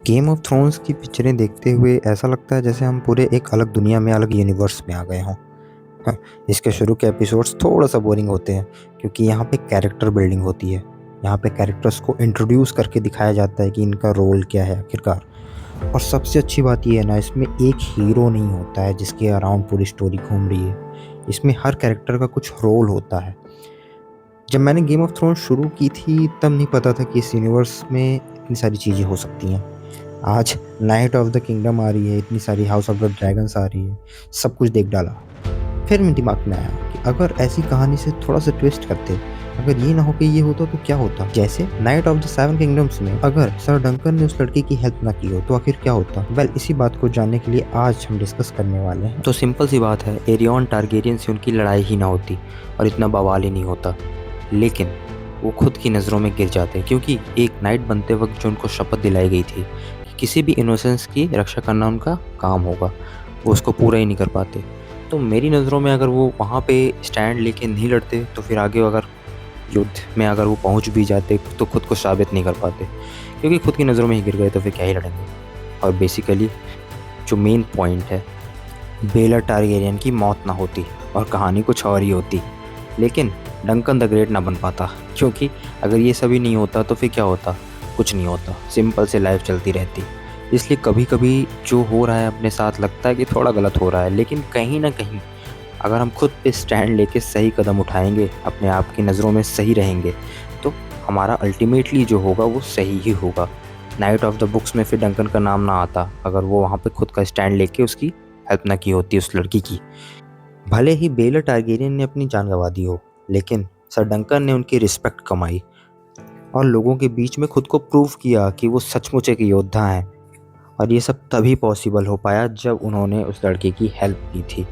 Game of thrones की पिक्चरें देखते हुए ऐसा लगता है जैसे हम पूरे एक अलग दुनिया में, अलग यूनिवर्स में आ गए हों। हाँ, इसके शुरू के एपिसोड्स थोड़ा सा बोरिंग होते हैं क्योंकि यहाँ पे कैरेक्टर बिल्डिंग होती है। यहाँ पे कैरेक्टर्स को इंट्रोड्यूस करके दिखाया जाता है कि इनका रोल क्या है आखिरकार। और सबसे अच्छी बात ये है ना, इसमें एक हीरो नहीं होता है जिसके अराउंड पूरी स्टोरी घूम रही है। इसमें हर कैरेक्टर का कुछ रोल होता है। जब मैंने गेम ऑफ थ्रोन्स शुरू की थी तब नहीं पता था कि इस यूनिवर्स में इतनी सारी चीज़ें हो सकती हैं। आज नाइट ऑफ द किंगडम आ रही है, इतनी सारी हाउस ऑफ द ड्रैगन्स आ रही है, सब कुछ देख डाला। फिर मेरे दिमाग में आया कि अगर ऐसी कहानी से थोड़ा सा ट्विस्ट करते, अगर ये ना हो कि ये होता तो क्या होता। जैसे night of the seven kingdoms में अगर सर डंकन ने उस लड़के की हेल्प ना की हो तो आखिर क्या होता। वेल, इसी बात को जानने के लिए आज हम डिस्कस करने वाले हैं। तो सिंपल सी बात है, एरियन टारगेरियन से उनकी लड़ाई ही ना होती और इतना बवाल ही नहीं होता, लेकिन वो खुद की नज़रों में गिर जाते क्योंकि एक नाइट बनते वक्त जो उनको शपथ दिलाई गई थी कि किसी भी इनोसेंस की रक्षा करना उनका काम होगा, वो उसको पूरा ही नहीं कर पाते। तो मेरी नज़रों में अगर वो वहाँ पे स्टैंड लेके नहीं लड़ते तो फिर आगे अगर युद्ध में अगर वो पहुँच भी जाते तो खुद को साबित नहीं कर पाते, क्योंकि खुद की नज़रों में ही गिर गए तो फिर क्या ही लड़ेंगे। और बेसिकली जो मेन पॉइंट है, बेला टारगेरियन की मौत ना होती और कहानी कुछ और ही होती, लेकिन डंकन द ग्रेट ना बन पाता, क्योंकि अगर ये सभी नहीं होता तो फिर क्या होता, कुछ नहीं होता, सिंपल से लाइफ चलती रहती। इसलिए कभी कभी जो हो रहा है अपने साथ लगता है कि थोड़ा गलत हो रहा है, लेकिन कहीं ना कहीं अगर हम खुद पे स्टैंड लेके सही कदम उठाएंगे, अपने आप की नज़रों में सही रहेंगे, तो हमारा अल्टीमेटली जो होगा वो सही ही होगा। नाइट ऑफ द बुक्स में फिर डंकन का नाम ना आता अगर वो वहाँ पे खुद का स्टैंड लेके उसकी हेल्प ना की होती उस लड़की की। भले ही बेला टारगेरियन ने अपनी जान गंवा दी हो, लेकिन सर डंकन ने उनकी रिस्पेक्ट कमाई और लोगों के बीच में खुद को प्रूव किया कि वो सचमुच एक योद्धा हैं। और ये सब तभी पॉसिबल हो पाया जब उन्होंने उस लड़के की हेल्प की थी।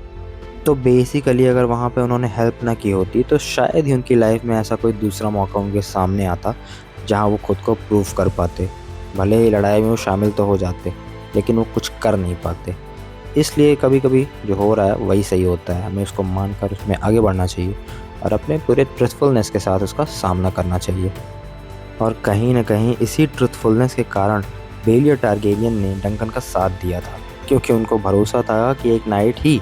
तो बेसिकली अगर वहाँ पे उन्होंने हेल्प ना की होती तो शायद ही उनकी लाइफ में ऐसा कोई दूसरा मौका उनके सामने आता जहाँ वो खुद को प्रूव कर पाते। भले ही लड़ाई में वो शामिल तो हो जाते, लेकिन वो कुछ कर नहीं पाते। इसलिए कभी कभी जो हो रहा है वही सही होता है, हमें उसको मानकर उसमें आगे बढ़ना चाहिए और अपने पूरे ट्रुथफुलनेस के साथ उसका सामना करना चाहिए। और कहीं ना कहीं इसी ट्रुथफुलनेस के कारण बेलियर टारगेरियन ने डंकन का साथ दिया था, क्योंकि उनको भरोसा था कि एक नाइट ही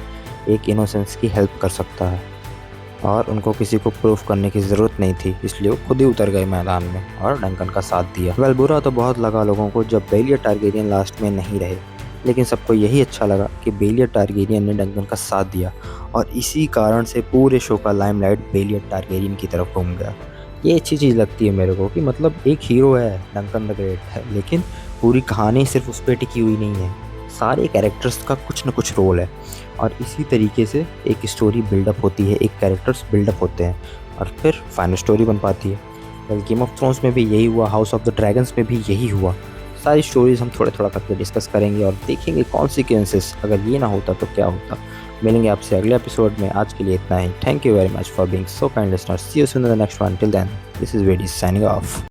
एक इनोसेंस की हेल्प कर सकता है और उनको किसी को प्रूफ करने की ज़रूरत नहीं थी। इसलिए वो खुद ही उतर गए मैदान में और डंकन का साथ दिया। वेल, बुरा तो बहुत लगा लोगों को जब बेलियर टारगेरियन लास्ट में नहीं रहे, लेकिन सबको यही अच्छा लगा कि बेलियर टारगेरियन ने डंकन का साथ दिया और इसी कारण से पूरे शो का लाइमलाइट बेलियर टारगेरियन की तरफ घूम गया। ये अच्छी चीज़ लगती है मेरे को कि मतलब एक हीरो है डंकन द ग्रेट है, लेकिन पूरी कहानी सिर्फ उस पर टिकी हुई नहीं है, सारे कैरेक्टर्स का कुछ न कुछ रोल है और इसी तरीके से एक स्टोरी बिल्डअप होती है, एक कैरेक्टर्स बिल्डअप होते हैं और फिर फाइनल स्टोरी बन पाती है। वेल, गेम ऑफ थ्रोन्स में भी यही हुआ, हाउस ऑफ द ड्रैगन्स में भी यही हुआ। सारी स्टोरीज हम थोड़ा थोड़ा करके डिस्कस करेंगे और देखेंगे कॉन्सिक्वेंसेस, अगर ये ना होता तो क्या होता। मिलेंगे आपसे अगले एपिसोड में, आज के लिए इतना ही। Thank you very much for being so kind listeners. See you soon in the next one. Till then, this is Vedi signing of.